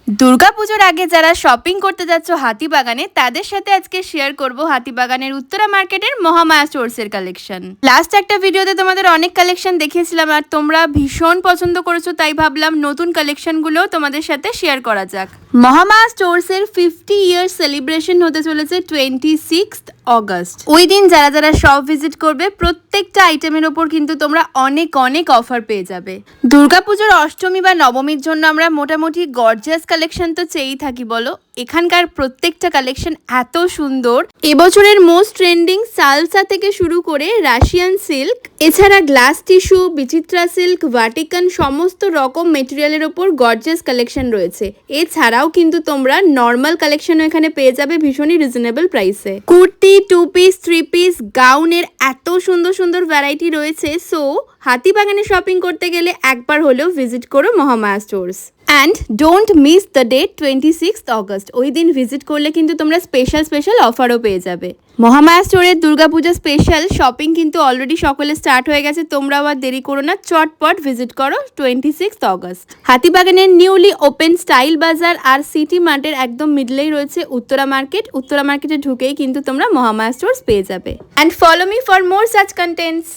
দুর্গাপুজোর আগে যারা শপিং করতে যাচ্ছ হাতিবাগানে তাদের সাথে আজকে শেয়ার করব হাতিবাগানের উত্তরা মার্কেটের মহামায়া স্টোর্সের কালেকশন। লাস্ট একটা ভিডিওতে তোমাদের অনেক কালেকশন দেখিয়েছিলাম আর তোমরা ভীষণ পছন্দ করেছো, তাই ভাবলাম নতুন কালেকশনগুলো তোমাদের সাথে শেয়ার করা যাক। মহামায়া স্টোর্সের 50 ইয়ার্স সেলিব্রেশন হতে চলেছে 26 অগস্ট। ওই দিন যারা যারা শপ ভিজিট করবে প্রত্যেকটা আইটেমের ওপর কিন্তু তোমরা অনেক অনেক অফার পেয়ে যাবে। দুর্গাপুজোর অষ্টমী বা নবমীর জন্য আমরা মোটামুটি গর্জিয়াস কালেকশন তো চেয়েই থাকি বলো। এখানকার প্রত্যেকটা কালেকশন এত সুন্দর। এবছরের মোস্ট ট্রেন্ডিং সালসা থেকে শুরু করে রাশিয়ান সিল্ক, এছাড়া গ্লাস টিস্যু, বিচিত্রা সিল্ক, ভাটিকান সমস্ত রকম মেটেরিয়ালের ওপর গর্জিয়াস কালেকশন রয়েছে। এছাড়াও কিন্তু তোমরা নর্মাল কালেকশনও এখানে পেয়ে যাবে ভীষণই রিজনেবল প্রাইসে। কুর্তি, 2 পিস, 3 পিস, গাউনের এত সুন্দর সুন্দর ভ্যারাইটি রয়েছে। সো হাতিবাগানে শপিং করতে গেলে একবার হলেও ভিজিট করো Mahamaya stores. And don't miss the date 26 August. ওই দিন ভিজিট করলে কিন্তু তোমরা স্পেশাল অফারও পেয়ে যাবে। মহামায়া স্টোরের দুর্গাপূজা স্পেশাল শপিং কিন্তু অলরেডি সকলে স্টার্ট হয়ে গেছে। তোমরাও আর দেরি করো না, চটপট ভিজিট করো 26 অগস্ট। হাতিবাগানের নিউলি ওপেন স্টাইল বাজার আর সিটি মার্টের একদম মিডলেই রয়েছে উত্তরা মার্কেট। উত্তরা মার্কেটে ঢুকেই কিন্তু তোমরা মহামায়া স্টোর্স পেয়ে যাবে। And follow me for more such contents.